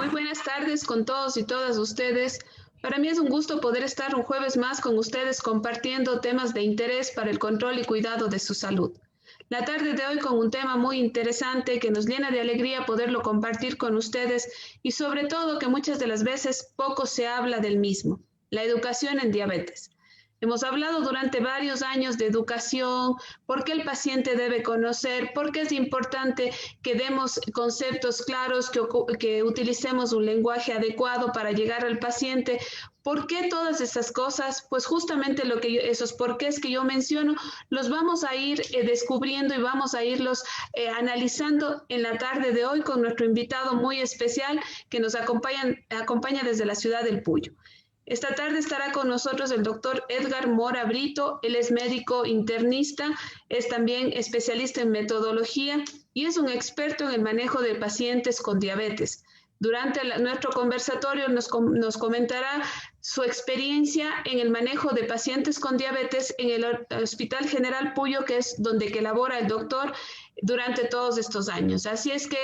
Muy buenas tardes con todos y todas ustedes. Para mí es un gusto poder estar un jueves más con ustedes compartiendo temas de interés para el control y cuidado de su salud. La tarde de hoy con un tema muy interesante que nos llena de alegría poderlo compartir con ustedes y sobre todo que muchas de las veces poco se habla del mismo, la educación en diabetes. Hemos hablado durante varios años de educación, por qué el paciente debe conocer, por qué es importante que demos conceptos claros, que utilicemos un lenguaje adecuado para llegar al paciente. ¿Por qué todas esas cosas? Pues justamente esos porqués que yo menciono, los vamos a ir descubriendo y vamos a irlos analizando en la tarde de hoy con nuestro invitado muy especial que nos acompaña desde la ciudad del Puyo. Esta tarde estará con nosotros el doctor Edgar Mora Brito. Él es médico internista, es también especialista en metodología y es un experto en el manejo de pacientes con diabetes. Durante nuestro conversatorio nos comentará su experiencia en el manejo de pacientes con diabetes en el Hospital General Puyo, que es donde que labora el doctor durante todos estos años. Así es que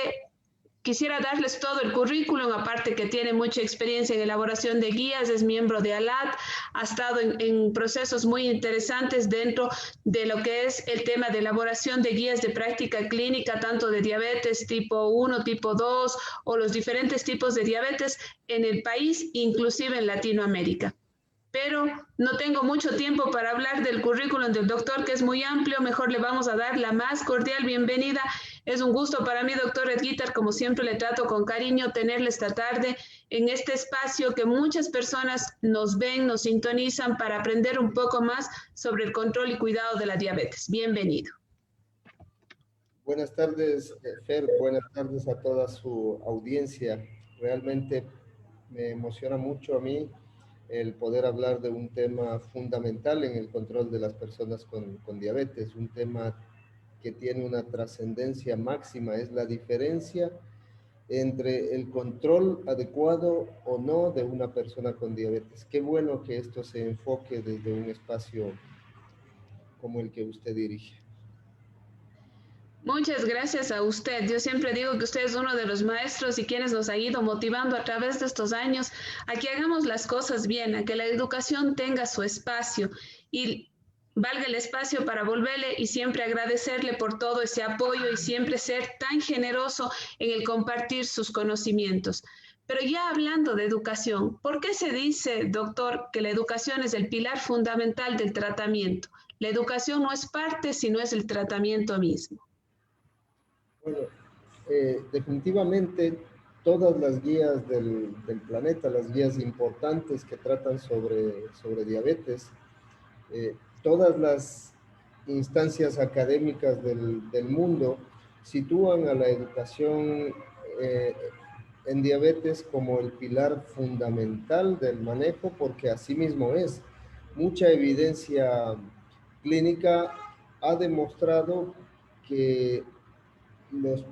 quisiera darles todo el currículum, aparte que tiene mucha experiencia en elaboración de guías, es miembro de ALAT, ha estado en procesos muy interesantes dentro de lo que es el tema de elaboración de guías de práctica clínica, tanto de diabetes tipo 1, tipo 2 o los diferentes tipos de diabetes en el país, inclusive en Latinoamérica. Pero no tengo mucho tiempo para hablar del currículum del doctor, que es muy amplio. Mejor le vamos a dar la más cordial bienvenida. Es un gusto para mí, doctor Edguitar, como siempre le trato con cariño, tenerle esta tarde en este espacio que muchas personas nos ven, nos sintonizan para aprender un poco más sobre el control y cuidado de la diabetes. Bienvenido. Buenas tardes, Fer. Buenas tardes a toda su audiencia. Realmente me emociona mucho a mí el poder hablar de un tema fundamental en el control de las personas con diabetes, un tema que tiene una trascendencia máxima, es la diferencia entre el control adecuado o no de una persona con diabetes. Qué bueno que esto se enfoque desde un espacio como el que usted dirige. Muchas gracias a usted. Yo siempre digo que usted es uno de los maestros y quienes nos ha ido motivando a través de estos años a que hagamos las cosas bien, a que la educación tenga su espacio y valga el espacio para volverle y siempre agradecerle por todo ese apoyo y siempre ser tan generoso en el compartir sus conocimientos. Pero ya hablando de educación, ¿por qué se dice, doctor, que la educación es el pilar fundamental del tratamiento? La educación no es parte, sino es el tratamiento mismo. Bueno, definitivamente todas las guías del planeta, las guías importantes que tratan sobre diabetes, todas las instancias académicas del mundo sitúan a la educación en diabetes como el pilar fundamental del manejo, porque así mismo es. Mucha evidencia clínica ha demostrado que los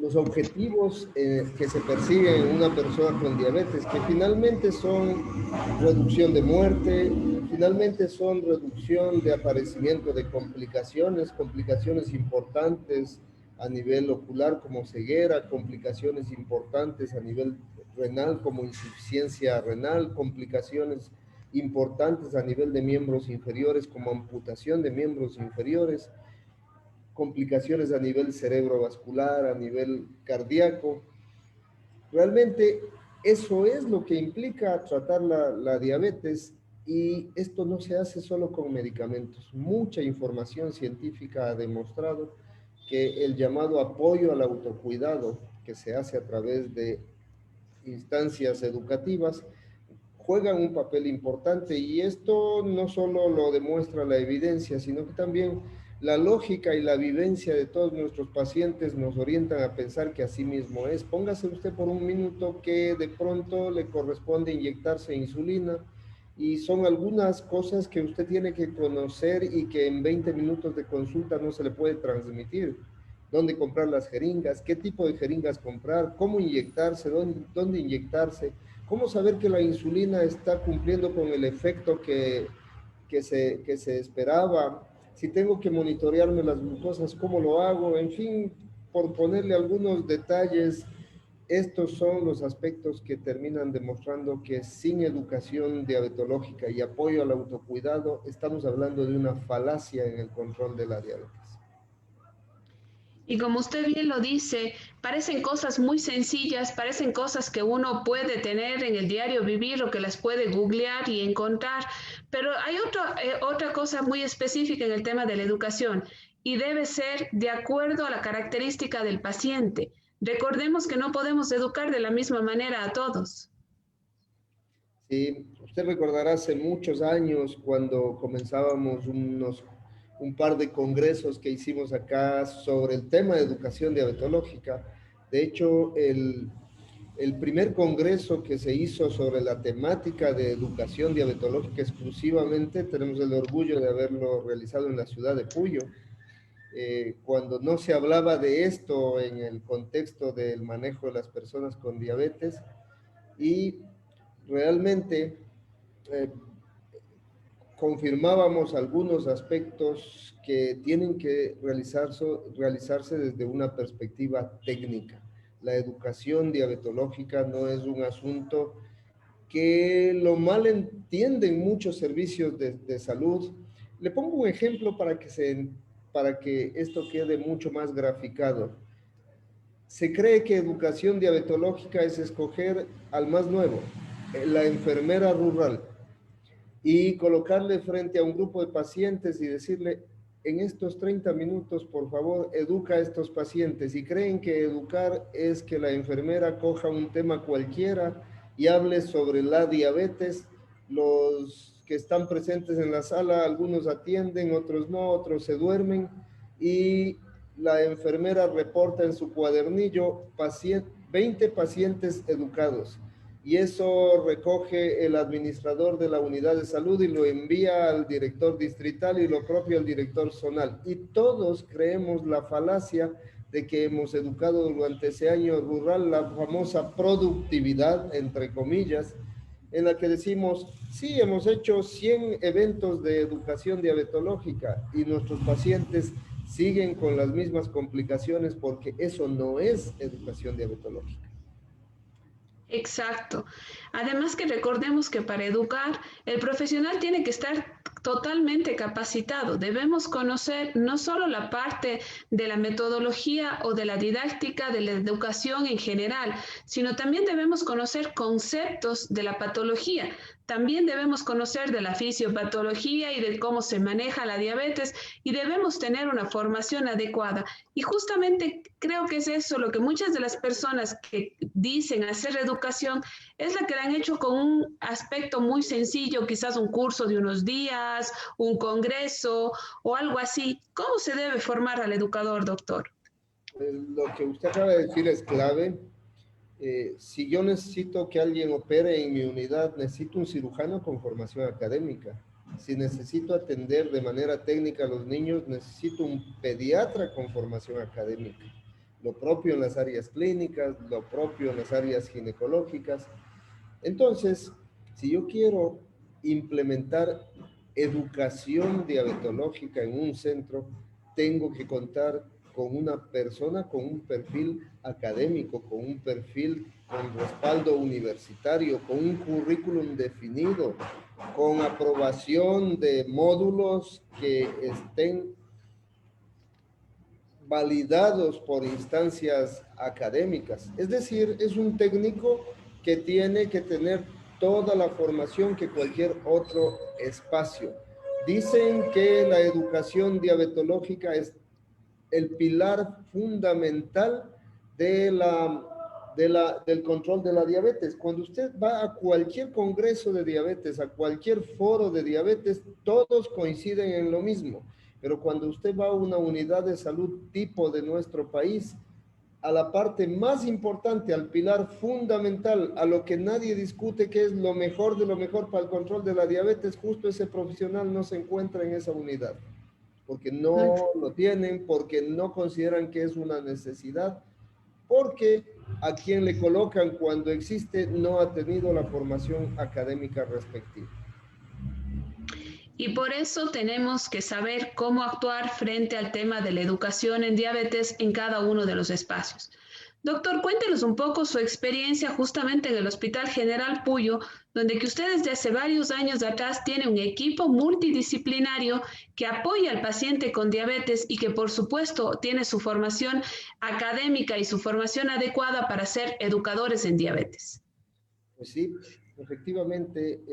los objetivos que se persiguen en una persona con diabetes, que finalmente son reducción de muerte, finalmente son reducción de aparecimiento de complicaciones importantes a nivel ocular como ceguera, complicaciones importantes a nivel renal como insuficiencia renal, complicaciones importantes a nivel de miembros inferiores como amputación de miembros inferiores, complicaciones a nivel cerebrovascular, a nivel cardíaco. Realmente eso es lo que implica tratar la diabetes y esto no se hace solo con medicamentos. Mucha información científica ha demostrado que el llamado apoyo al autocuidado que se hace a través de instancias educativas juegan un papel importante y esto no solo lo demuestra la evidencia, sino que también la lógica y la vivencia de todos nuestros pacientes nos orientan a pensar que así mismo es. Póngase usted por un minuto que de pronto le corresponde inyectarse insulina y son algunas cosas que usted tiene que conocer y que en 20 minutos de consulta no se le puede transmitir. ¿Dónde comprar las jeringas? ¿Qué tipo de jeringas comprar? ¿Cómo inyectarse? ¿Dónde inyectarse? ¿Cómo saber que la insulina está cumpliendo con el efecto que se esperaba? Si tengo que monitorearme las glucosas, ¿cómo lo hago? En fin, por ponerle algunos detalles, estos son los aspectos que terminan demostrando que sin educación diabetológica y apoyo al autocuidado, estamos hablando de una falacia en el control de la diabetes. Y como usted bien lo dice, parecen cosas muy sencillas, parecen cosas que uno puede tener en el diario vivir o que las puede googlear y encontrar, pero hay otra cosa muy específica en el tema de la educación y debe ser de acuerdo a la característica del paciente. Recordemos que no podemos educar de la misma manera a todos. Sí, usted recordará hace muchos años cuando comenzábamos un par de congresos que hicimos acá sobre el tema de educación diabetológica. De hecho, el primer congreso que se hizo sobre la temática de educación diabetológica exclusivamente, tenemos el orgullo de haberlo realizado en la ciudad de Puyo, cuando no se hablaba de esto en el contexto del manejo de las personas con diabetes, y realmente eh, confirmábamos algunos aspectos que tienen que realizarse desde una perspectiva técnica. La educación diabetológica no es un asunto que lo mal entienden muchos servicios de salud. Le pongo un ejemplo para que esto quede mucho más graficado. Se cree que educación diabetológica es escoger al más nuevo, la enfermera rural, y colocarle frente a un grupo de pacientes y decirle, en estos 30 minutos, por favor, educa a estos pacientes. Y creen que educar es que la enfermera coja un tema cualquiera y hable sobre la diabetes. Los que están presentes en la sala, algunos atienden, otros no, otros se duermen, y la enfermera reporta en su cuadernillo 20 pacientes educados, y eso recoge el administrador de la unidad de salud y lo envía al director distrital y lo propio al director zonal. Y todos creemos la falacia de que hemos educado durante ese año rural, la famosa productividad, entre comillas, en la que decimos, sí, hemos hecho 100 eventos de educación diabetológica y nuestros pacientes siguen con las mismas complicaciones porque eso no es educación diabetológica. Exacto. Además que recordemos que para educar, el profesional tiene que estar totalmente capacitado. Debemos conocer no solo la parte de la metodología o de la didáctica de la educación en general, sino también debemos conocer conceptos de la patología. También debemos conocer de la fisiopatología y de cómo se maneja la diabetes y debemos tener una formación adecuada. Y justamente creo que es eso lo que muchas de las personas que dicen hacer educación es la que la han hecho con un aspecto muy sencillo, quizás un curso de unos días, un congreso o algo así. ¿Cómo se debe formar al educador, doctor? Lo que usted acaba de decir es clave. Si yo necesito que alguien opere en mi unidad, necesito un cirujano con formación académica. Si necesito atender de manera técnica a los niños, necesito un pediatra con formación académica. Lo propio en las áreas clínicas, lo propio en las áreas ginecológicas. Entonces, si yo quiero implementar educación diabetológica en un centro, tengo que contar con una persona con un perfil académico, con un perfil con respaldo universitario, con un currículum definido, con aprobación de módulos que estén validados por instancias académicas. Es decir, es un técnico que tiene que tener toda la formación que cualquier otro espacio. Dicen que la educación diabetológica es el pilar fundamental del control de la diabetes. Cuando usted va a cualquier congreso de diabetes, a cualquier foro de diabetes, todos coinciden en lo mismo. Pero cuando usted va a una unidad de salud tipo de nuestro país, a la parte más importante, al pilar fundamental, a lo que nadie discute que es lo mejor de lo mejor para el control de la diabetes, justo ese profesional no se encuentra en esa unidad, porque no lo tienen, porque no consideran que es una necesidad, porque a quien le colocan cuando existe no ha tenido la formación académica respectiva. Y por eso tenemos que saber cómo actuar frente al tema de la educación en diabetes en cada uno de los espacios. Doctor, cuéntenos un poco su experiencia justamente en el Hospital General Puyo, donde que ustedes desde hace varios años atrás tienen un equipo multidisciplinario que apoya al paciente con diabetes y que por supuesto tiene su formación académica y su formación adecuada para ser educadores en diabetes. Pues sí, efectivamente,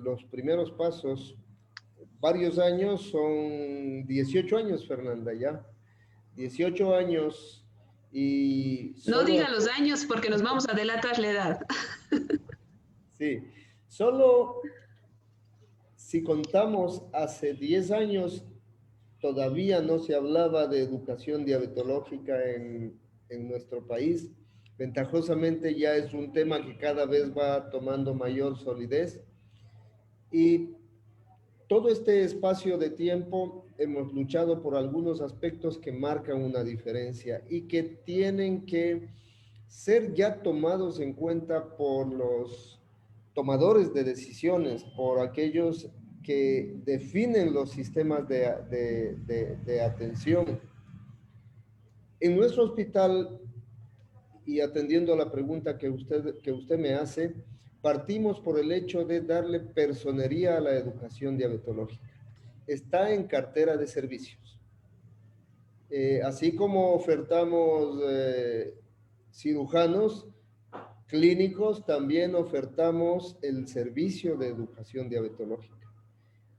los primeros pasos, varios años, son 18 años, Fernanda, ya. 18 años y No solo, diga los años porque nos vamos a delatar la edad. sí, solo si contamos hace 10 años, todavía no se hablaba de educación diabetológica en nuestro país. Ventajosamente ya es un tema que cada vez va tomando mayor solidez y todo este espacio de tiempo hemos luchado por algunos aspectos que marcan una diferencia y que tienen que ser ya tomados en cuenta por los tomadores de decisiones, por aquellos que definen los sistemas de atención. En nuestro hospital, y atendiendo a la pregunta que usted me hace, partimos por el hecho de darle personería a la educación diabetológica. Está en cartera de servicios. Así como ofertamos cirujanos clínicos, también ofertamos el servicio de educación diabetológica.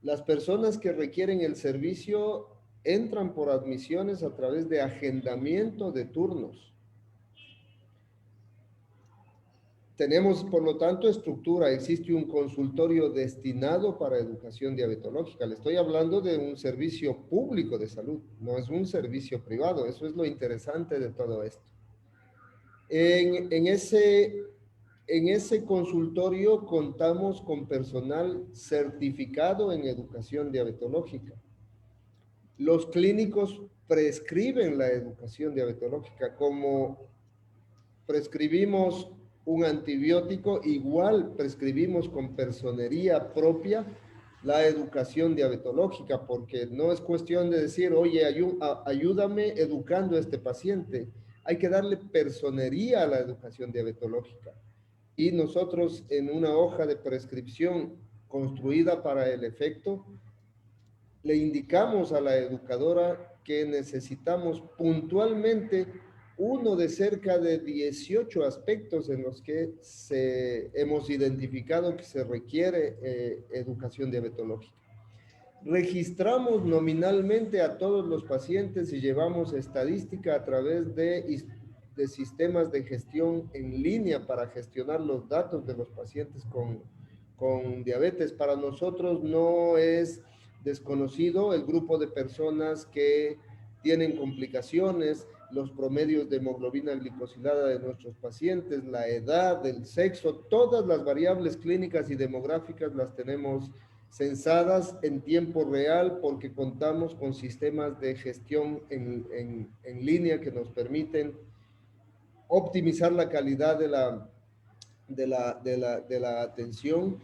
Las personas que requieren el servicio entran por admisiones a través de agendamiento de turnos. Tenemos, por lo tanto, estructura. Existe un consultorio destinado para educación diabetológica. Le estoy hablando de un servicio público de salud, no es un servicio privado. Eso es lo interesante de todo esto. En ese consultorio contamos con personal certificado en educación diabetológica. Los clínicos prescriben la educación diabetológica. Como prescribimos un antibiótico, igual prescribimos con personería propia la educación diabetológica, porque no es cuestión de decir, oye, ayúdame educando a este paciente. Hay que darle personería a la educación diabetológica. Y nosotros en una hoja de prescripción construida para el efecto, le indicamos a la educadora que necesitamos puntualmente uno de cerca de 18 aspectos en los que hemos identificado que se requiere educación diabetológica. Registramos nominalmente a todos los pacientes y llevamos estadística a través de sistemas de gestión en línea para gestionar los datos de los pacientes con diabetes. Para nosotros no es desconocido el grupo de personas que tienen complicaciones, los promedios de hemoglobina glicosilada de nuestros pacientes, la edad, el sexo, todas las variables clínicas y demográficas las tenemos censadas en tiempo real porque contamos con sistemas de gestión en línea que nos permiten optimizar la calidad de la atención.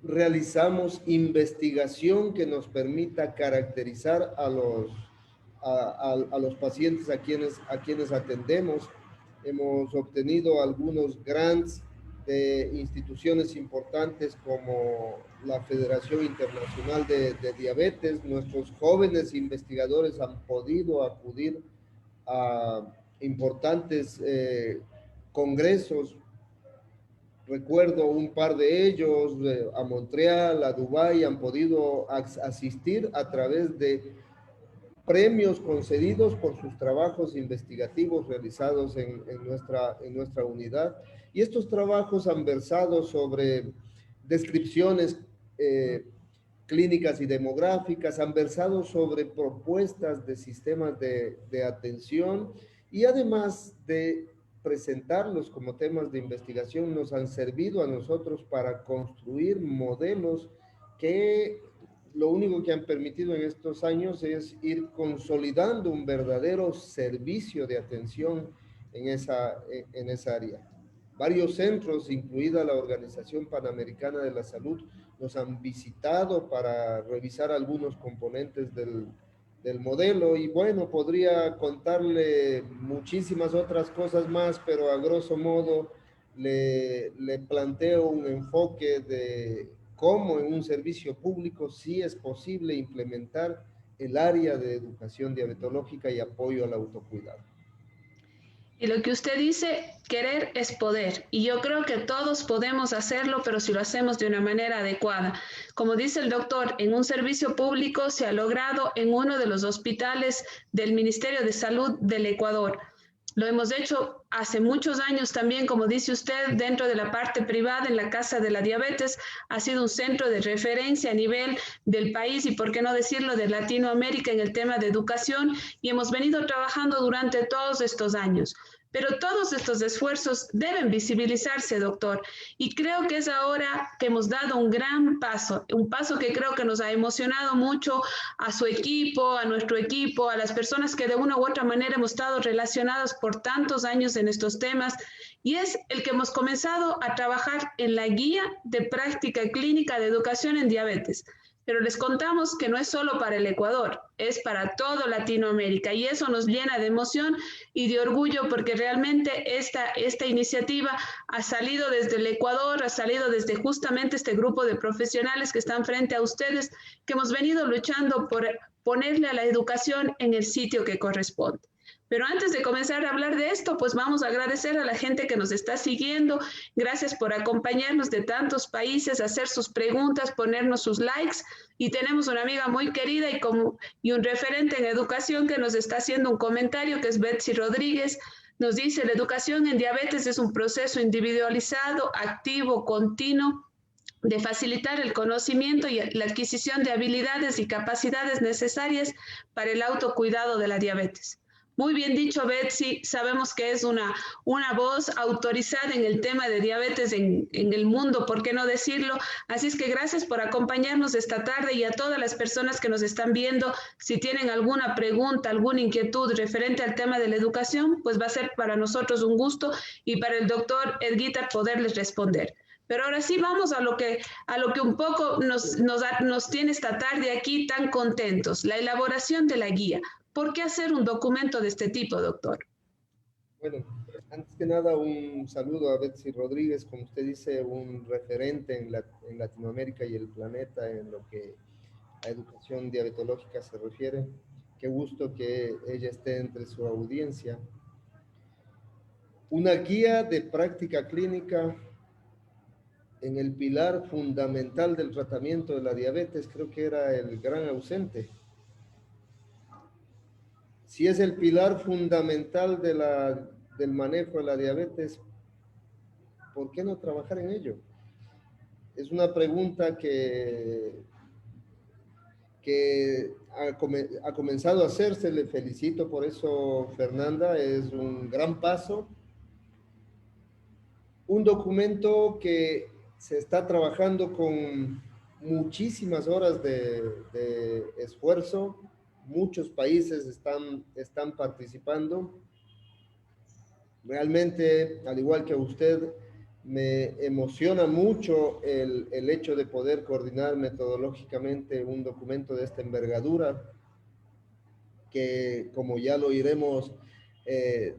Realizamos investigación que nos permita caracterizar a los pacientes a quienes atendemos. Hemos obtenido algunos grants de instituciones importantes como la Federación Internacional de Diabetes. Nuestros jóvenes investigadores han podido acudir a importantes congresos. Recuerdo un par de ellos, a Montreal, a Dubái, han podido asistir a través de premios concedidos por sus trabajos investigativos realizados en nuestra unidad. Y estos trabajos han versado sobre descripciones clínicas y demográficas, han versado sobre propuestas de sistemas de atención y además de presentarlos como temas de investigación, nos han servido a nosotros para construir modelos que lo único que han permitido en estos años es ir consolidando un verdadero servicio de atención en esa área. Varios centros, incluida la Organización Panamericana de la Salud, nos han visitado para revisar algunos componentes del del modelo. Y bueno, podría contarle muchísimas otras cosas más, pero a grosso modo le planteo un enfoque de cómo en un servicio público sí es posible implementar el área de educación diabetológica y apoyo al autocuidado. Y lo que usted dice, querer es poder. Y yo creo que todos podemos hacerlo, pero si lo hacemos de una manera adecuada. Como dice el doctor, en un servicio público se ha logrado en uno de los hospitales del Ministerio de Salud del Ecuador. Lo hemos hecho hace muchos años también, como dice usted, dentro de la parte privada, en la Casa de la Diabetes, ha sido un centro de referencia a nivel del país y, por qué no decirlo, de Latinoamérica en el tema de educación, y hemos venido trabajando durante todos estos años. Pero todos estos esfuerzos deben visibilizarse, doctor, y creo que es ahora que hemos dado un gran paso, un paso que creo que nos ha emocionado mucho a su equipo, a nuestro equipo, a las personas que de una u otra manera hemos estado relacionadas por tantos años en estos temas, y es el que hemos comenzado a trabajar en la guía de práctica clínica de educación en diabetes. Pero les contamos que no es solo para el Ecuador, es para toda Latinoamérica, y eso nos llena de emoción y de orgullo, porque realmente esta iniciativa ha salido desde el Ecuador, ha salido desde justamente este grupo de profesionales que están frente a ustedes, que hemos venido luchando por ponerle a la educación en el sitio que corresponde. Pero antes de comenzar a hablar de esto, pues vamos a agradecer a la gente que nos está siguiendo. Gracias por acompañarnos de tantos países, hacer sus preguntas, ponernos sus likes. Y tenemos una amiga muy querida y un referente en educación que nos está haciendo un comentario, que es Betsy Rodríguez. Nos dice, la educación en diabetes es un proceso individualizado, activo, continuo, de facilitar el conocimiento y la adquisición de habilidades y capacidades necesarias para el autocuidado de la diabetes. Muy bien dicho, Betsy. Sabemos que es una voz autorizada en el tema de diabetes en el mundo, ¿por qué no decirlo? Así es que gracias por acompañarnos esta tarde, y a todas las personas que nos están viendo, si tienen alguna pregunta, alguna inquietud referente al tema de la educación, pues va a ser para nosotros un gusto, y para el doctor Edguitar poderles responder. Pero ahora sí vamos a lo que un poco nos tiene esta tarde aquí tan contentos, la elaboración de la guía. ¿Por qué hacer un documento de este tipo, doctor? Bueno, antes que nada, un saludo a Betsy Rodríguez, como usted dice, un referente en Latinoamérica y el planeta en lo que a educación diabetológica se refiere. Qué gusto que ella esté entre su audiencia. Una guía de práctica clínica en el pilar fundamental del tratamiento de la diabetes, creo que era el gran ausente. Si es el pilar fundamental del manejo de la diabetes, ¿por qué no trabajar en ello? Es una pregunta que ha comenzado a hacerse. Le felicito por eso, Fernanda, es un gran paso. Un documento que se está trabajando con muchísimas horas de esfuerzo. Muchos países están participando. Realmente, al igual que a usted, me emociona mucho el hecho de poder coordinar metodológicamente un documento de esta envergadura, que, como ya lo iremos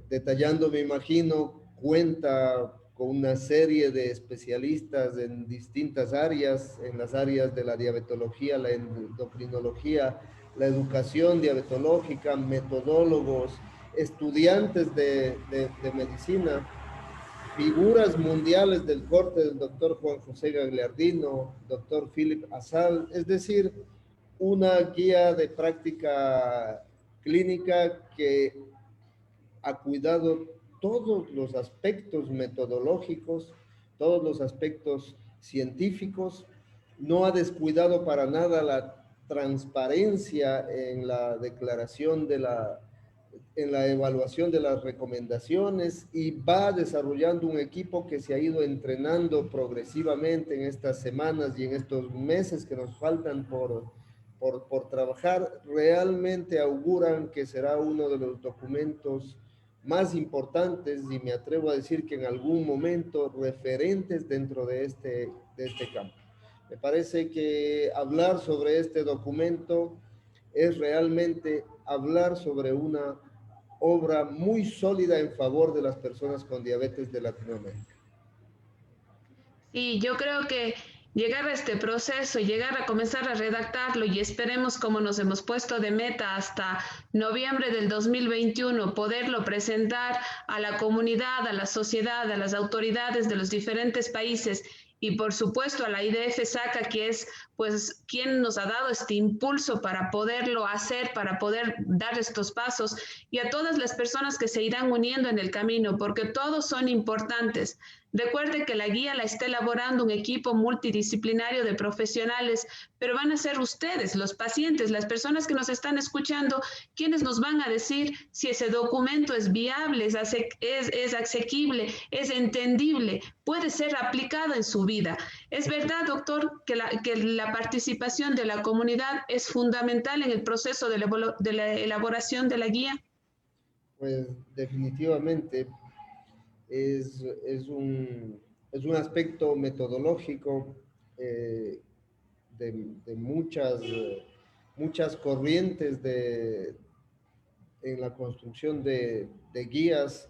detallando, me imagino, cuenta con una serie de especialistas en distintas áreas, en las áreas de la diabetología, la endocrinología, la educación diabetológica, metodólogos, estudiantes de medicina, figuras mundiales del corte del doctor Juan José Gagliardino, doctor Philip Asal, es decir, una guía de práctica clínica que ha cuidado todos los aspectos metodológicos, todos los aspectos científicos, no ha descuidado para nada la transparencia en la declaración en la evaluación de las recomendaciones, y va desarrollando un equipo que se ha ido entrenando progresivamente en estas semanas y en estos meses que nos faltan por trabajar. Realmente auguran que será uno de los documentos más importantes, y me atrevo a decir que en algún momento referentes dentro de este campo. Me parece que hablar sobre este documento es realmente hablar sobre una obra muy sólida en favor de las personas con diabetes de Latinoamérica. Y yo creo que llegar a este proceso, llegar a comenzar a redactarlo y esperemos como nos hemos puesto de meta hasta noviembre del 2021 poderlo presentar a la comunidad, a la sociedad, a las autoridades de los diferentes países y por supuesto a la IDF SACA, que es pues quien nos ha dado este impulso para poderlo hacer, para poder dar estos pasos y a todas las personas que se irán uniendo en el camino, porque todos son importantes. Recuerde que la guía la está elaborando un equipo multidisciplinario de profesionales, pero van a ser ustedes, los pacientes, las personas que nos están escuchando, quienes nos van a decir si ese documento es viable, es asequible, es entendible, puede ser aplicado en su vida. Es verdad, doctor, que la participación de la comunidad es fundamental en el proceso de la elaboración de la guía. Pues definitivamente es, es, un, es un aspecto metodológico eh, de muchas corrientes en la construcción de guías.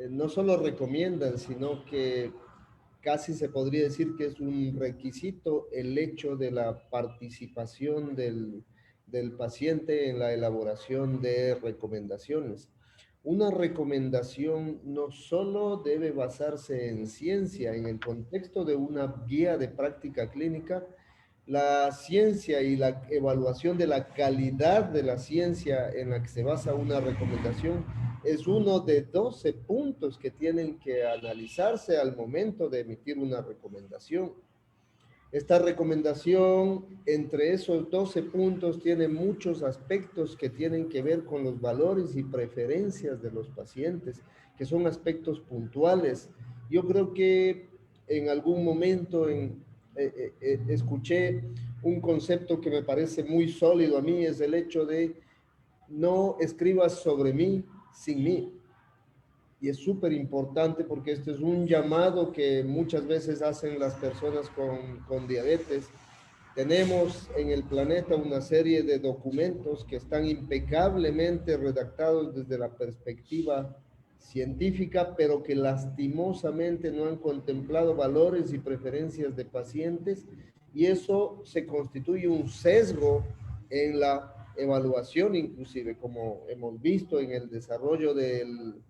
No solo recomiendan, sino que casi se podría decir que es un requisito el hecho de la participación del paciente en la elaboración de recomendaciones. Una recomendación no solo debe basarse en ciencia, en el contexto de una guía de práctica clínica, la ciencia y la evaluación de la calidad de la ciencia en la que se basa una recomendación es uno de 12 puntos que tienen que analizarse al momento de emitir una recomendación. Esta recomendación, entre esos 12 puntos, tiene muchos aspectos que tienen que ver con los valores y preferencias de los pacientes, que son aspectos puntuales. Yo creo que en algún momento escuché un concepto que me parece muy sólido a mí, es el hecho de no escribas sobre mí sin mí. Y es súper importante porque esto es un llamado que muchas veces hacen las personas con diabetes. Tenemos en el planeta una serie de documentos que están impecablemente redactados desde la perspectiva científica, pero que lastimosamente no han contemplado valores y preferencias de pacientes, y eso se constituye un sesgo en la evaluación, inclusive, como hemos visto en el desarrollo del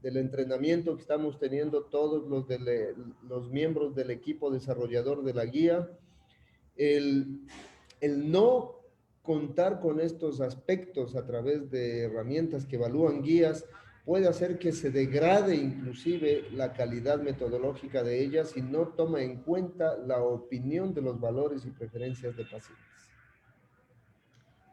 entrenamiento que estamos teniendo todos los miembros del equipo desarrollador de la guía. El no contar con estos aspectos a través de herramientas que evalúan guías puede hacer que se degrade inclusive la calidad metodológica de ellas si no toma en cuenta la opinión de los valores y preferencias de pacientes.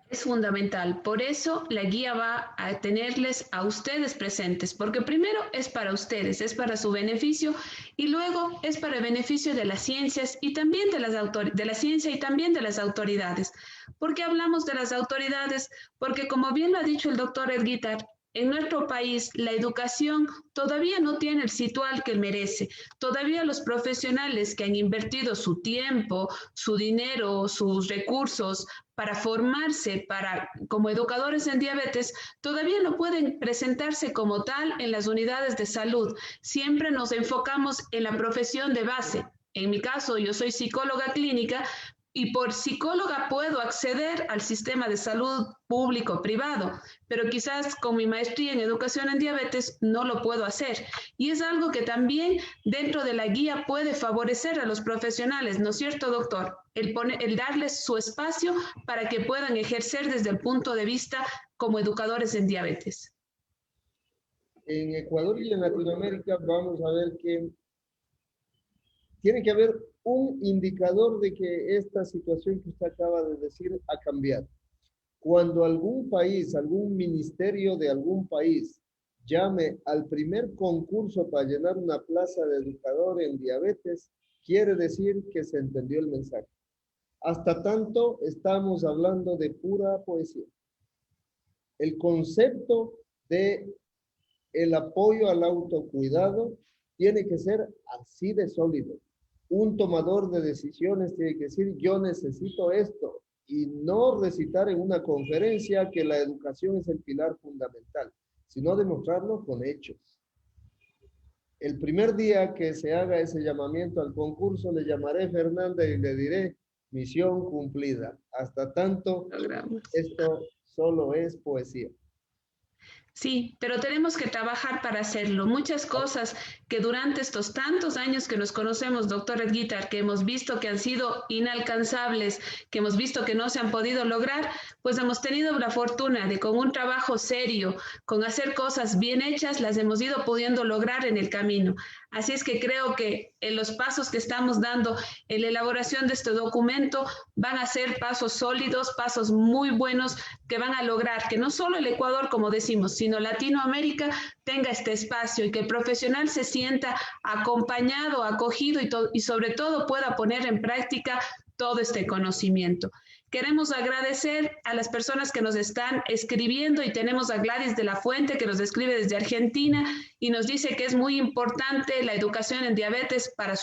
Es fundamental, por eso la guía va a tenerles a ustedes presentes, porque primero es para ustedes, es para su beneficio y luego es para el beneficio de las ciencias y también de la ciencia y también de las autoridades. ¿Por qué hablamos de las autoridades? Porque como bien lo ha dicho el doctor Edguitar, en nuestro país la educación todavía no tiene el situal que merece. Todavía los profesionales que han invertido su tiempo, su dinero, sus recursos para formarse como educadores en diabetes, todavía no pueden presentarse como tal en las unidades de salud. Siempre nos enfocamos en la profesión de base. En mi caso, yo soy psicóloga clínica y por psicóloga puedo acceder al sistema de salud público-privado, pero quizás con mi maestría en educación en diabetes no lo puedo hacer. Y es algo que también dentro de la guía puede favorecer a los profesionales, ¿no es cierto, doctor? El darles su espacio para que puedan ejercer desde el punto de vista como educadores en diabetes. En Ecuador y en Latinoamérica vamos a ver que tiene que haber un indicador de que esta situación que usted acaba de decir ha cambiado. Cuando algún país, algún ministerio de algún país llame al primer concurso para llenar una plaza de educador en diabetes, quiere decir que se entendió el mensaje. Hasta tanto estamos hablando de pura poesía. El concepto de el apoyo al autocuidado tiene que ser así de sólido. Un tomador de decisiones tiene que decir, yo necesito esto y no recitar en una conferencia que la educación es el pilar fundamental, sino demostrarlo con hechos. El primer día que se haga ese llamamiento al concurso, le llamaré Fernanda y le diré, misión cumplida. Hasta tanto, esto solo es poesía. Sí, pero tenemos que trabajar para hacerlo. Muchas cosas que durante estos tantos años que nos conocemos, doctor Edguitar, que hemos visto que han sido inalcanzables, que hemos visto que no se han podido lograr, pues hemos tenido la fortuna de con un trabajo serio, con hacer cosas bien hechas, las hemos ido pudiendo lograr en el camino. Así es que creo que en los pasos que estamos dando en la elaboración de este documento van a ser pasos sólidos, pasos muy buenos que van a lograr que no solo el Ecuador, como decimos, sino Latinoamérica tenga este espacio y que el profesional se sienta acompañado, acogido y sobre todo pueda poner en práctica todo este conocimiento. Queremos agradecer a las personas que nos están escribiendo y tenemos a Gladys de la Fuente que nos escribe desde Argentina y nos dice que es muy importante la educación en diabetes para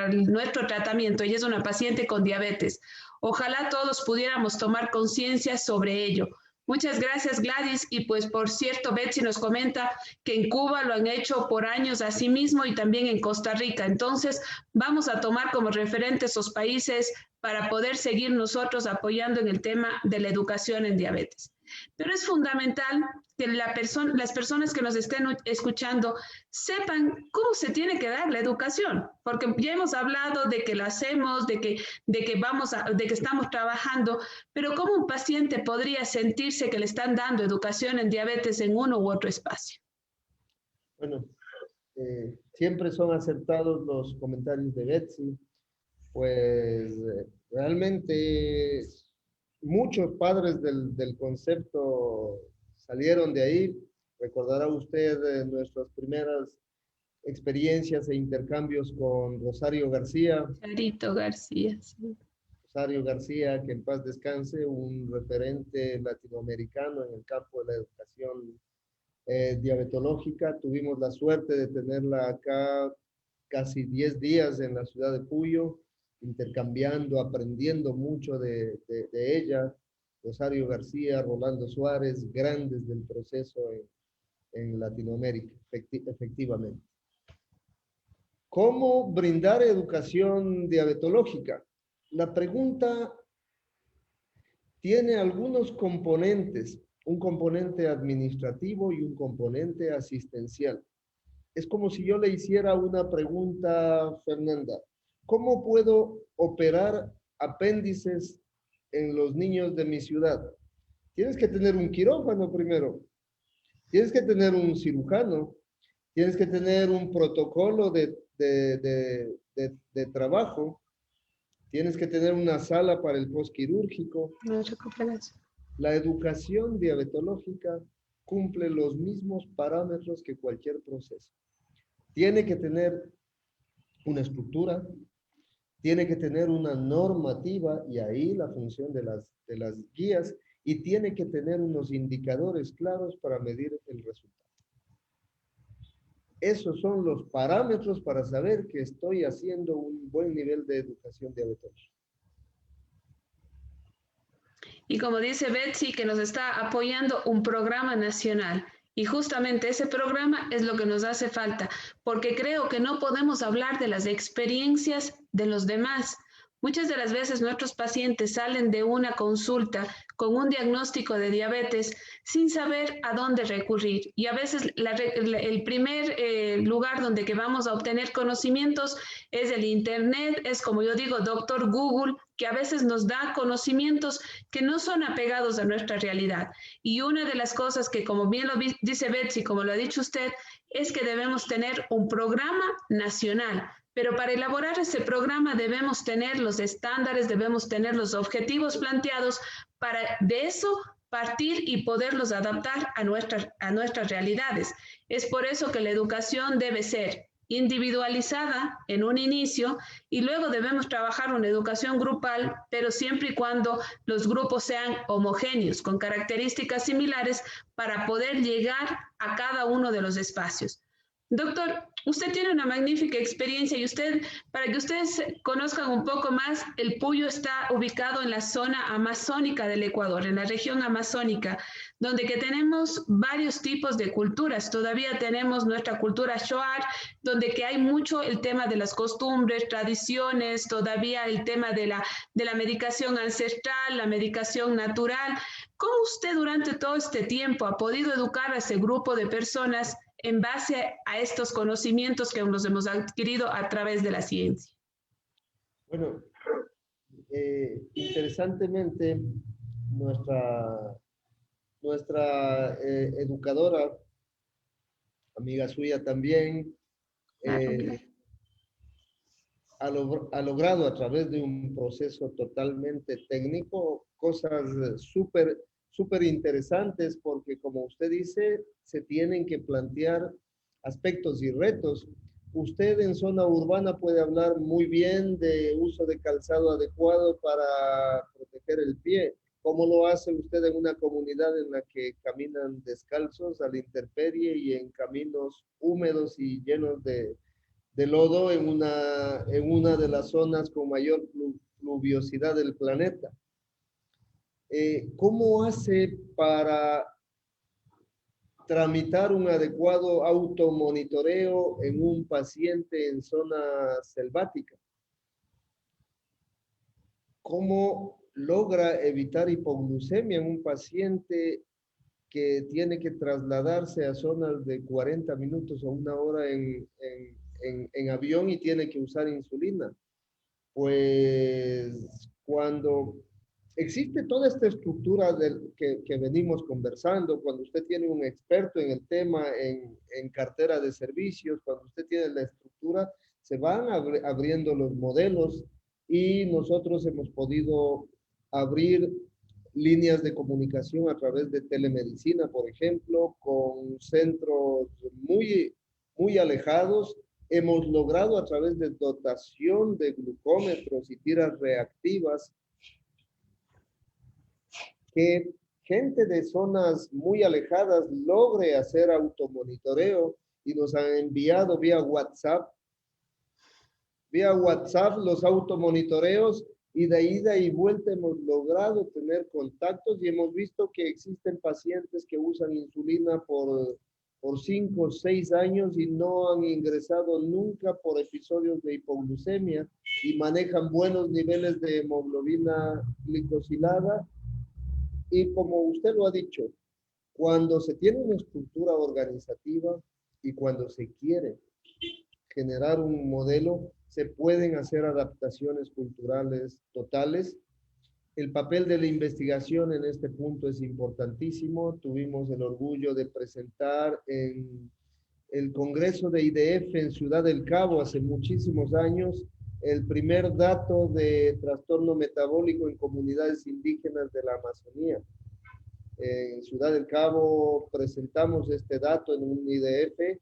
nuestro tratamiento. Ella es una paciente con diabetes. Ojalá todos pudiéramos tomar conciencia sobre ello. Muchas gracias, Gladys. Y pues, por cierto, Betsy nos comenta que en Cuba lo han hecho por años a sí mismo y también en Costa Rica. Entonces, vamos a tomar como referente esos países para poder seguir nosotros apoyando en el tema de la educación en diabetes. Pero es fundamental que las personas que nos estén escuchando sepan cómo se tiene que dar la educación, porque ya hemos hablado de que la hacemos, de que estamos trabajando, pero cómo un paciente podría sentirse que le están dando educación en diabetes en uno u otro espacio. Bueno, siempre son acertados los comentarios de Betsy, pues realmente muchos padres del concepto salieron de ahí. Recordará usted nuestras primeras experiencias e intercambios con Rosario García. Charito García, sí. Rosario García, que en paz descanse, un referente latinoamericano en el campo de la educación diabetológica. Tuvimos la suerte de tenerla acá casi 10 días en la ciudad de Puyo, intercambiando, aprendiendo mucho de ella. Rosario García, Rolando Suárez, grandes del proceso en Latinoamérica, efectivamente. ¿Cómo brindar educación diabetológica? La pregunta tiene algunos componentes, un componente administrativo y un componente asistencial. Es como si yo le hiciera una pregunta, Fernanda. ¿Cómo puedo operar apéndices en los niños de mi ciudad? Tienes que tener un quirófano primero. Tienes que tener un cirujano. Tienes que tener un protocolo de trabajo. Tienes que tener una sala para el postquirúrgico. La educación diabetológica cumple los mismos parámetros que cualquier proceso. Tiene que tener una estructura, tiene que tener una normativa y ahí la función de las guías y tiene que tener unos indicadores claros para medir el resultado. Esos son los parámetros para saber que estoy haciendo un buen nivel de educación diabetológica. Y como dice Betsy, que nos está apoyando un programa nacional. Y justamente ese programa es lo que nos hace falta, porque creo que no podemos hablar de las experiencias de los demás. Muchas de las veces nuestros pacientes salen de una consulta con un diagnóstico de diabetes sin saber a dónde recurrir. Y a veces el primer lugar donde que vamos a obtener conocimientos es el Internet, es como yo digo, doctor Google, que a veces nos da conocimientos que no son apegados a nuestra realidad. Y una de las cosas que, como bien lo dice Betsy, como lo ha dicho usted, es que debemos tener un programa nacional. Pero para elaborar ese programa debemos tener los estándares, debemos tener los objetivos planteados para de eso partir y poderlos adaptar a nuestras realidades. Es por eso que la educación debe ser individualizada en un inicio y luego debemos trabajar una educación grupal, pero siempre y cuando los grupos sean homogéneos, con características similares para poder llegar a cada uno de los espacios. Doctor, usted tiene una magnífica experiencia y usted, para que ustedes conozcan un poco más, el Puyo está ubicado en la zona amazónica del Ecuador, en la región amazónica, donde que tenemos varios tipos de culturas. Todavía tenemos nuestra cultura Shuar, donde que hay mucho el tema de las costumbres, tradiciones, todavía el tema de la medicación ancestral, la medicación natural. ¿Cómo usted durante todo este tiempo ha podido educar a ese grupo de personas en base a estos conocimientos que nos hemos adquirido a través de la ciencia? Bueno, interesantemente, nuestra, nuestra educadora, amiga suya también, Claro, ha logrado a través de un proceso totalmente técnico cosas súper interesantes porque, como usted dice, se tienen que plantear aspectos y retos. Usted en zona urbana puede hablar muy bien de uso de calzado adecuado para proteger el pie. ¿Cómo lo hace usted en una comunidad en la que caminan descalzos a la intemperie y en caminos húmedos y llenos de lodo en una de las zonas con mayor pluviosidad del planeta? ¿Cómo hace para tramitar un adecuado automonitoreo en un paciente en zona selvática? ¿Cómo logra evitar hipoglucemia en un paciente que tiene que trasladarse a zonas de 40 minutos o una hora en avión y tiene que usar insulina? Pues cuando existe toda esta estructura que venimos conversando, cuando usted tiene un experto en el tema, en cartera de servicios, cuando usted tiene la estructura, se van abriendo los modelos y nosotros hemos podido abrir líneas de comunicación a través de telemedicina, por ejemplo, con centros muy alejados. Hemos logrado a través de dotación de glucómetros y tiras reactivas que gente de zonas muy alejadas logre hacer automonitoreo y nos han enviado vía WhatsApp los automonitoreos y de ida y vuelta hemos logrado tener contactos y hemos visto que existen pacientes que usan insulina por 5 o 6 años y no han ingresado nunca por episodios de hipoglucemia y manejan buenos niveles de hemoglobina glicosilada. Y como usted lo ha dicho, cuando se tiene una estructura organizativa y cuando se quiere generar un modelo, se pueden hacer adaptaciones culturales totales. El papel de la investigación en este punto es importantísimo. Tuvimos el orgullo de presentar en el Congreso de IDF en Ciudad del Cabo hace muchísimos años el primer dato de trastorno metabólico en comunidades indígenas de la Amazonía. En Ciudad del Cabo presentamos este dato en un IDF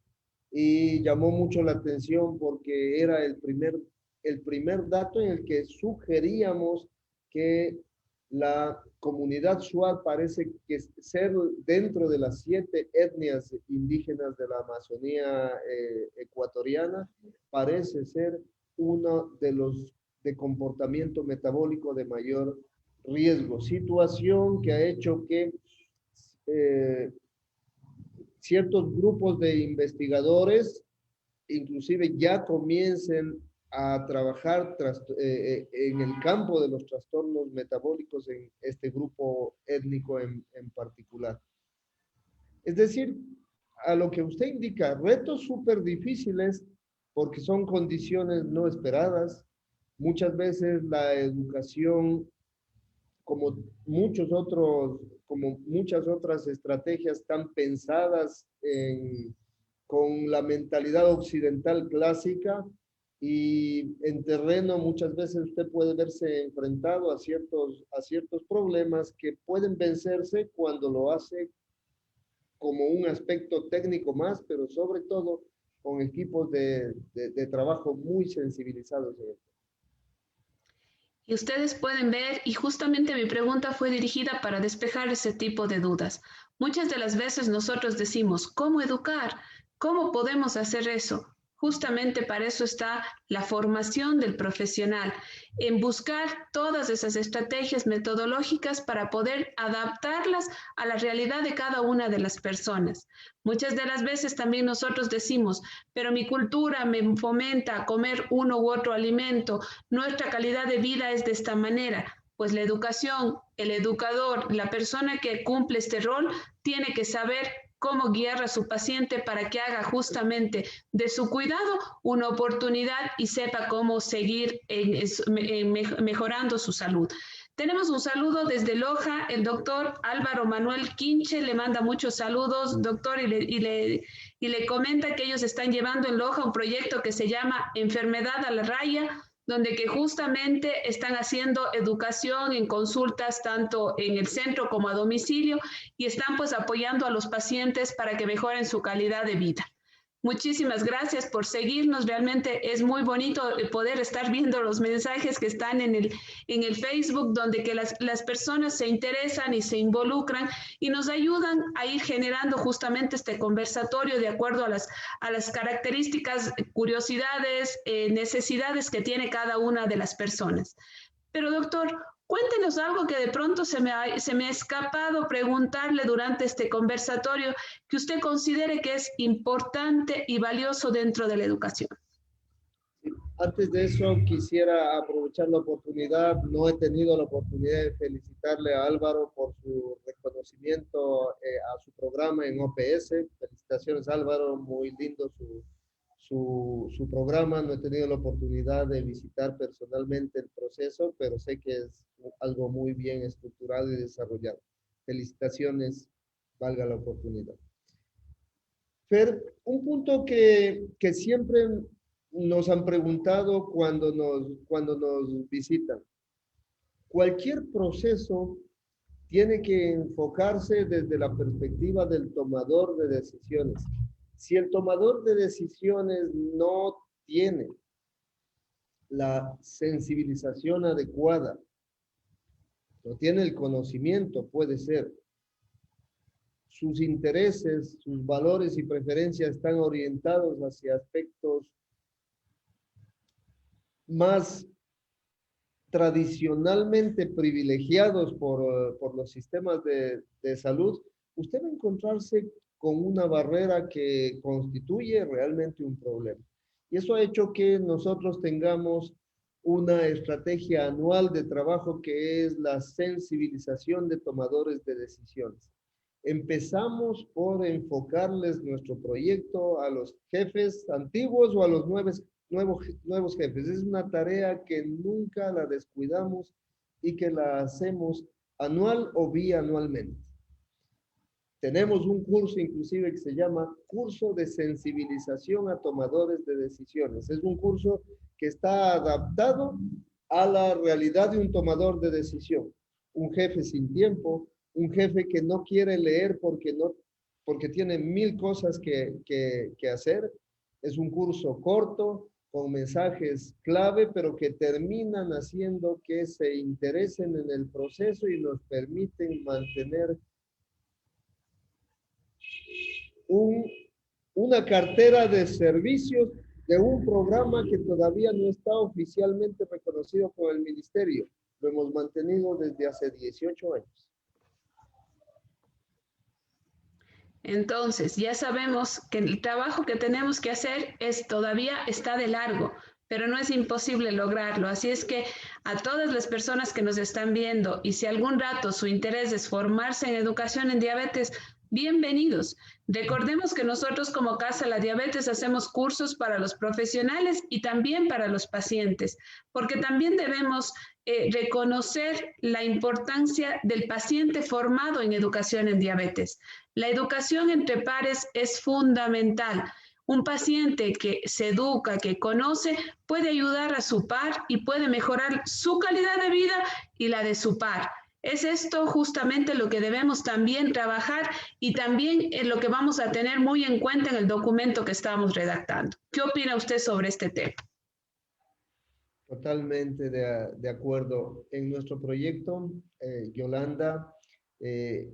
y llamó mucho la atención porque era el primer dato en el que sugeríamos que la comunidad Shuar parece que ser dentro de las 7 etnias indígenas de la Amazonía ecuatoriana, parece ser uno de los de comportamiento metabólico de mayor riesgo, situación que ha hecho que ciertos grupos de investigadores inclusive ya comiencen a trabajar en el campo de los trastornos metabólicos en este grupo étnico en particular. Es decir, a lo que usted indica, retos súper difíciles porque son condiciones no esperadas. Muchas veces la educación, como muchas otras estrategias, están pensadas con la mentalidad occidental clásica y en terreno muchas veces usted puede verse enfrentado a ciertos problemas que pueden vencerse cuando lo hace como un aspecto técnico más, pero sobre todo con equipos de trabajo muy sensibilizados en esto. Y ustedes pueden ver, y justamente mi pregunta fue dirigida para despejar ese tipo de dudas. Muchas de las veces nosotros decimos, ¿cómo educar? ¿Cómo podemos hacer eso? Justamente para eso está la formación del profesional, en buscar todas esas estrategias metodológicas para poder adaptarlas a la realidad de cada una de las personas. Muchas de las veces también nosotros decimos, pero mi cultura me fomenta a comer uno u otro alimento, nuestra calidad de vida es de esta manera. Pues la educación, el educador, la persona que cumple este rol, tiene que saber cómo guiar a su paciente para que haga justamente de su cuidado una oportunidad y sepa cómo seguir mejorando su salud. Tenemos un saludo desde Loja, el doctor Álvaro Manuel Quinche le manda muchos saludos, doctor, y le comenta que ellos están llevando en Loja un proyecto que se llama Enfermedad a la Raya, donde que justamente están haciendo educación en consultas tanto en el centro como a domicilio y están pues apoyando a los pacientes para que mejoren su calidad de vida. Muchísimas gracias por seguirnos. Realmente es muy bonito poder estar viendo los mensajes que están en el Facebook, donde que las personas se interesan y se involucran y nos ayudan a ir generando justamente este conversatorio de acuerdo a las características, curiosidades, necesidades que tiene cada una de las personas. Pero doctor, cuéntenos algo que de pronto se me ha escapado preguntarle durante este conversatorio que usted considere que es importante y valioso dentro de la educación. Antes de eso, quisiera aprovechar la oportunidad. No he tenido la oportunidad de felicitarle a Álvaro por su reconocimiento a su programa en OPS. Felicitaciones, Álvaro. Muy lindo su programa. No he tenido la oportunidad de visitar personalmente el proceso, pero sé que es algo muy bien estructurado y desarrollado. Felicitaciones, valga la oportunidad. Fer, un punto que siempre nos han preguntado cuando nos visitan. Cualquier proceso tiene que enfocarse desde la perspectiva del tomador de decisiones. Si el tomador de decisiones no tiene la sensibilización adecuada, no tiene el conocimiento, puede ser, sus intereses, sus valores y preferencias están orientados hacia aspectos más tradicionalmente privilegiados por los sistemas de salud, usted va a encontrarse con una barrera que constituye realmente un problema. Y eso ha hecho que nosotros tengamos una estrategia anual de trabajo que es la sensibilización de tomadores de decisiones. Empezamos por enfocarles nuestro proyecto a los jefes antiguos o a los nuevos jefes. Es una tarea que nunca la descuidamos y que la hacemos anual o bianualmente. Tenemos un curso inclusive que se llama Curso de Sensibilización a Tomadores de Decisiones. Es un curso que está adaptado a la realidad de un tomador de decisión. Un jefe sin tiempo, un jefe que no quiere leer porque tiene 1000 cosas que hacer. Es un curso corto, con mensajes clave, pero que terminan haciendo que se interesen en el proceso y nos permiten mantener una cartera de servicios de un programa que todavía no está oficialmente reconocido por el ministerio. Lo hemos mantenido desde hace 18 años. Entonces, ya sabemos que el trabajo que tenemos que hacer todavía está de largo, pero no es imposible lograrlo. Así es que a todas las personas que nos están viendo y si algún rato su interés es formarse en educación en diabetes, bienvenidos. Recordemos que nosotros como Casa La Diabetes hacemos cursos para los profesionales y también para los pacientes, porque también debemos reconocer la importancia del paciente formado en educación en diabetes. La educación entre pares es fundamental. Un paciente que se educa, que conoce, puede ayudar a su par y puede mejorar su calidad de vida y la de su par. Es esto justamente lo que debemos también trabajar y también es lo que vamos a tener muy en cuenta en el documento que estamos redactando. ¿Qué opina usted sobre este tema? Totalmente de acuerdo. En nuestro proyecto, Yolanda,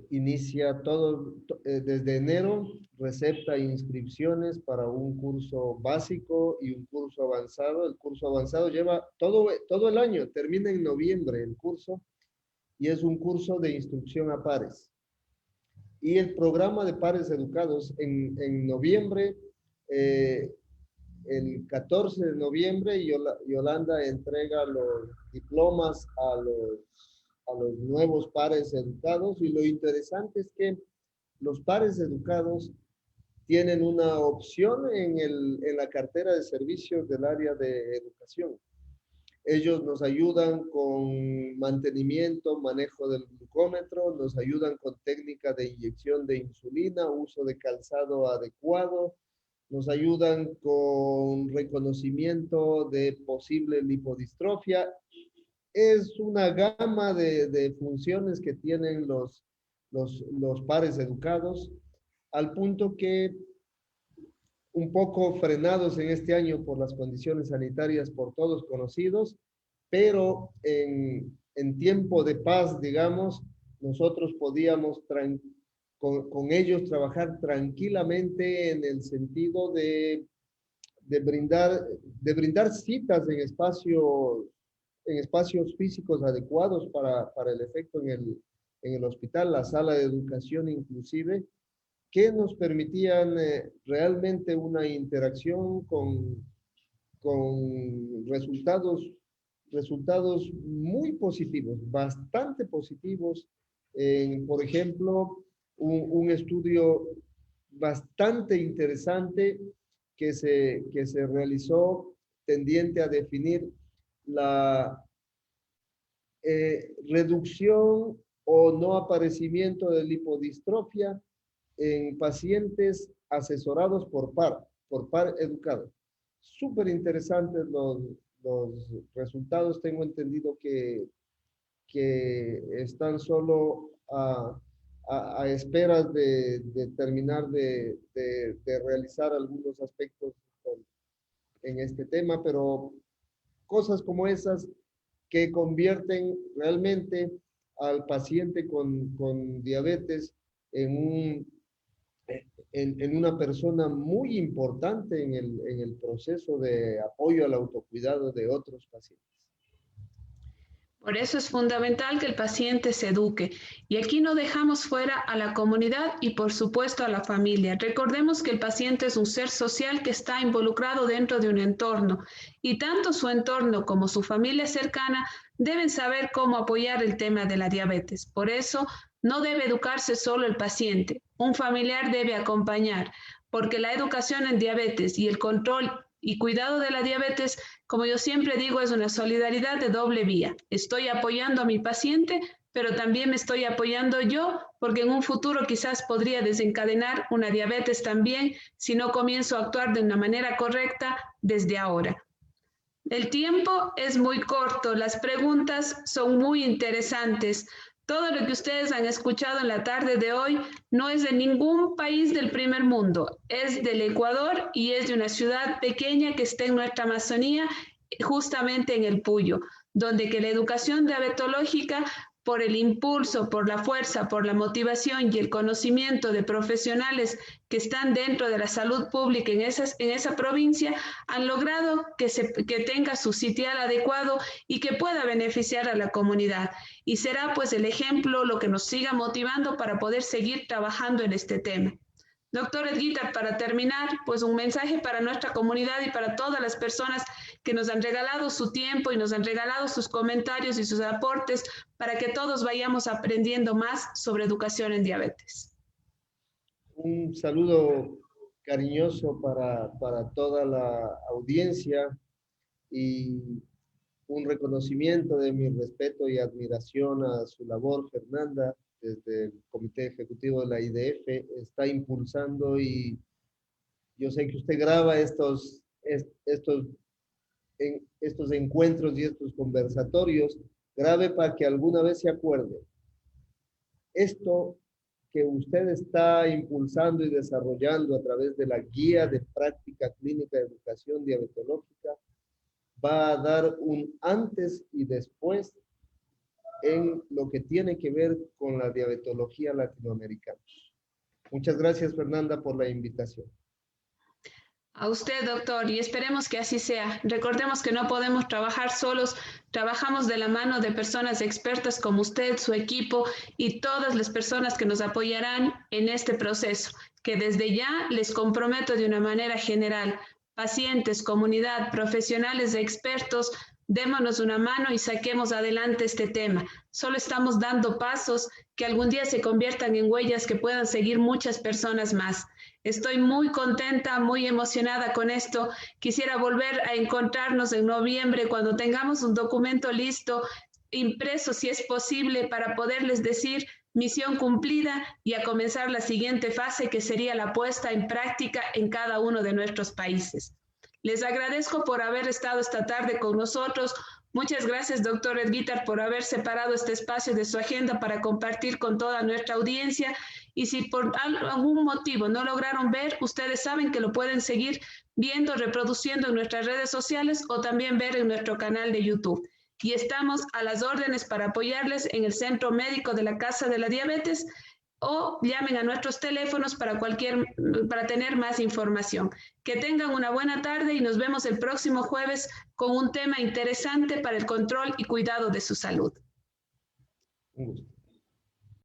inicia todo, desde enero, recepta inscripciones para un curso básico y un curso avanzado. El curso avanzado lleva todo el año, termina en noviembre el curso y es un curso de instrucción a pares. Y el programa de pares educados en noviembre, el 14 de noviembre, Yolanda entrega los diplomas a los nuevos pares educados, y lo interesante es que los pares educados tienen una opción en la cartera de servicios del área de educación. Ellos nos ayudan con mantenimiento, manejo del glucómetro, nos ayudan con técnica de inyección de insulina, uso de calzado adecuado, nos ayudan con reconocimiento de posible lipodistrofia. Es una gama de funciones que tienen los pares educados, al punto que, un poco frenados en este año por las condiciones sanitarias por todos conocidos, pero en tiempo de paz, digamos, nosotros podíamos con ellos trabajar tranquilamente en el sentido de brindar citas en espacios físicos adecuados para el efecto en el hospital, la sala de educación inclusive, que nos permitían realmente una interacción con resultados muy positivos, bastante positivos. Por ejemplo, un estudio bastante interesante que se realizó tendiente a definir la reducción o no aparecimiento de lipodistrofia en pacientes asesorados por par educado. Súper interesantes los resultados. Tengo entendido que están solo a esperas de terminar de realizar algunos aspectos en este tema, pero cosas como esas que convierten realmente al paciente con diabetes en una persona muy importante en el proceso de apoyo al autocuidado de otros pacientes. Por eso es fundamental que el paciente se eduque. Y aquí no dejamos fuera a la comunidad y por supuesto a la familia. Recordemos que el paciente es un ser social que está involucrado dentro de un entorno y tanto su entorno como su familia cercana deben saber cómo apoyar el tema de la diabetes. Por eso no debe educarse solo el paciente. Un familiar debe acompañar, porque la educación en diabetes y el control y cuidado de la diabetes, como yo siempre digo, es una solidaridad de doble vía. Estoy apoyando a mi paciente, pero también me estoy apoyando yo, porque en un futuro quizás podría desencadenar una diabetes también si no comienzo a actuar de una manera correcta desde ahora. El tiempo es muy corto, las preguntas son muy interesantes. Todo lo que ustedes han escuchado en la tarde de hoy no es de ningún país del primer mundo, es del Ecuador y es de una ciudad pequeña que está en nuestra Amazonía, justamente en el Puyo, donde que la educación diabetológica, por el impulso, por la fuerza, por la motivación y el conocimiento de profesionales que están dentro de la salud pública en esa provincia, han logrado que tenga su sitial adecuado y que pueda beneficiar a la comunidad. Y será pues el ejemplo lo que nos siga motivando para poder seguir trabajando en este tema. Doctor Edguita, para terminar, pues un mensaje para nuestra comunidad y para todas las personas que nos han regalado su tiempo y nos han regalado sus comentarios y sus aportes para que todos vayamos aprendiendo más sobre educación en diabetes. Un saludo cariñoso para toda la audiencia y un reconocimiento de mi respeto y admiración a su labor, Fernanda, desde el Comité Ejecutivo de la IDF, está impulsando, y yo sé que usted graba estos encuentros y estos conversatorios, grave para que alguna vez se acuerde. Esto que usted está impulsando y desarrollando a través de la guía de práctica clínica de educación diabetológica va a dar un antes y después en lo que tiene que ver con la diabetología latinoamericana. Muchas gracias, Fernanda, por la invitación. A usted, doctor, y esperemos que así sea. Recordemos que no podemos trabajar solos, trabajamos de la mano de personas expertas como usted, su equipo y todas las personas que nos apoyarán en este proceso, que desde ya les comprometo de una manera general. Pacientes, comunidad, profesionales e expertos, démonos una mano y saquemos adelante este tema. Solo estamos dando pasos que algún día se conviertan en huellas que puedan seguir muchas personas más. Estoy muy contenta, muy emocionada con esto. Quisiera volver a encontrarnos en noviembre cuando tengamos un documento listo, impreso si es posible, para poderles decir misión cumplida y a comenzar la siguiente fase, que sería la puesta en práctica en cada uno de nuestros países. Les agradezco por haber estado esta tarde con nosotros. Muchas gracias, doctor Edguitar, por haber separado este espacio de su agenda para compartir con toda nuestra audiencia. Y si por algún motivo no lograron ver, ustedes saben que lo pueden seguir viendo, reproduciendo en nuestras redes sociales o también ver en nuestro canal de YouTube. Y estamos a las órdenes para apoyarles en el Centro Médico de la Casa de la Diabetes, o llamen a nuestros teléfonos para tener más información. Que tengan una buena tarde y nos vemos el próximo jueves con un tema interesante para el control y cuidado de su salud. Un gusto.